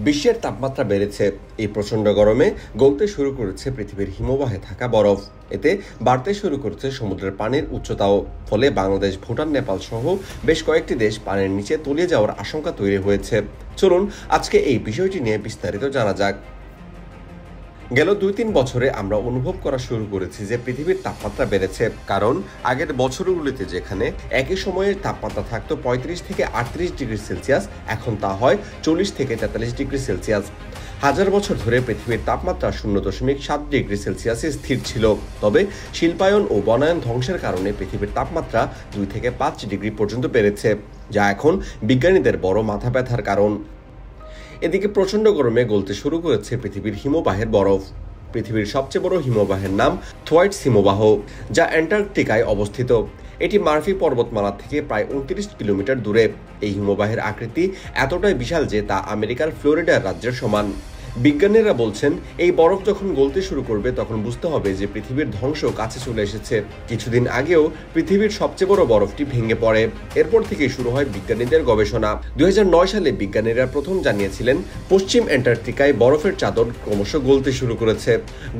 বিশ্বের তাপমাত্রা বেড়েছে। এই প্রচণ্ড গরমে গলতে শুরু করেছে পৃথিবীর হিমবাহে থাকা বরফ। এতে বাড়তে শুরু করেছে সমুদ্রের পানির উচ্চতাও। ফলে বাংলাদেশ, ভুটান, নেপাল সহ বেশ কয়েকটি দেশ পানির নিচে তলিয়ে যাওয়ার আশঙ্কা তৈরি হয়েছে। চলুন আজকে এই বিষয়টি নিয়ে বিস্তারিত জানা যাক। গেল ২-৩ বছরে আমরা অনুভব করা শুরু করেছি যে পৃথিবীর তাপমাত্রা বেড়েছে। কারণ আগের বছরগুলিতে যেখানে একই সময়ে তাপমাত্রা থাকতো ৩৫ থেকে ৩৮ ডিগ্রি সেলসিয়াস, এখন তা হয় ৪০ থেকে ৪৩ ডিগ্রি সেলসিয়াস। হাজার বছর ধরে পৃথিবীর তাপমাত্রা ০.৭ ডিগ্রি সেলসিয়াসে স্থির ছিল। তবে শিল্পায়ন ও বনায়ন ধ্বংসের কারণে পৃথিবীর তাপমাত্রা ২ থেকে ৫ ডিগ্রি পর্যন্ত বেড়েছে, যা এখন বিজ্ঞানীদের বড় মাথা ব্যথার কারণ। এদিকে প্রচণ্ড গরমে গলতে শুরু করেছে পৃথিবীর হিমবাহের বরফ। পৃথিবীর সবচেয়ে বড় হিমবাহের নাম থোয়াইটস হিমবাহ, যা অ্যান্টার্কটিকায় অবস্থিত। এটি মার্ফি পর্বতমালা থেকে প্রায় ২৯ কিলোমিটার দূরে। এই হিমবাহের আকৃতি এতটাই বিশাল যে তা আমেরিকার ফ্লোরিডা রাজ্যের সমান। বিজ্ঞানীরা বলছেন, এই বরফ যখন গলতে শুরু করবে তখন বুঝতে হবে যে পৃথিবীর ধ্বংস কাছে চলে এসেছে। কিছুদিন আগেও পৃথিবীর সবচেয়ে বড় বরফটি ভেঙে পড়ে। এরপর থেকেই শুরু হয় বিজ্ঞানীদের গবেষণা। ২০০৯ সালে বিজ্ঞানীরা প্রথম জানিয়েছিলেন পশ্চিম অ্যান্টার্কটিকায় বরফের চাদর ক্রমশ গলতে শুরু করেছে।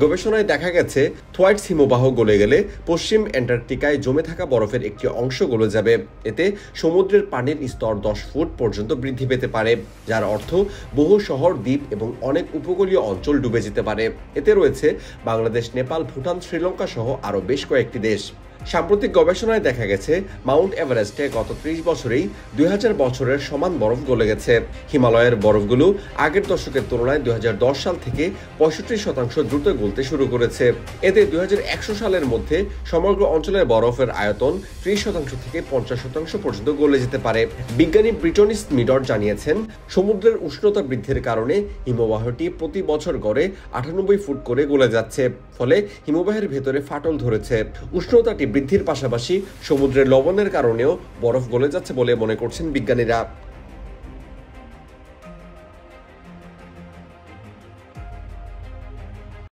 গবেষণায় দেখা গেছে, থোয়াইটস হিমবাহ গলে গেলে পশ্চিম অ্যান্টার্কটিকায় জমে থাকা বরফের একটি অংশ গলে যাবে। এতে সমুদ্রের পানির স্তর ১০ ফুট পর্যন্ত বৃদ্ধি পেতে পারে, যার অর্থ বহু শহর, দ্বীপ এবং অনেক উপকূলীয় অঞ্চল ডুবে যেতে পারে। এতে রয়েছে বাংলাদেশ, নেপাল, ভুটান, শ্রীলঙ্কা সহ আরও বেশ কয়েকটি দেশ। সাম্প্রতিক গবেষণায় দেখা গেছে, মাউন্ট এভারেস্টে গত ৩০ বছরেই ২০০০ বছরের সমান বরফ গলে গেছে। হিমালয়ের বরফগুলো আগের দশকের তুলনায় ২০১০ সাল থেকে ৬৫% দ্রুত গলতে শুরু করেছে। এতে ২১০০ সালের মধ্যে সমগ্র অঞ্চলের বরফের আয়তন ৩০% থেকে ৫০% পর্যন্ত গলে যেতে পারে। বিজ্ঞানী ব্রিটনি স্মিডর জানিয়েছেন, সমুদ্রের উষ্ণতা বৃদ্ধির কারণে হিমবাহটি প্রতি বছর গড়ে ৯৮ ফুট করে গলে যাচ্ছে। ফলে হিমবাহের ভেতরে ফাটল ধরেছে। উষ্ণতাটি বৃদ্ধির পাশাপাশি সমুদ্রের লবণের কারণেও বরফ গলে যাচ্ছে বলে মনে করছেন বিজ্ঞানীরা।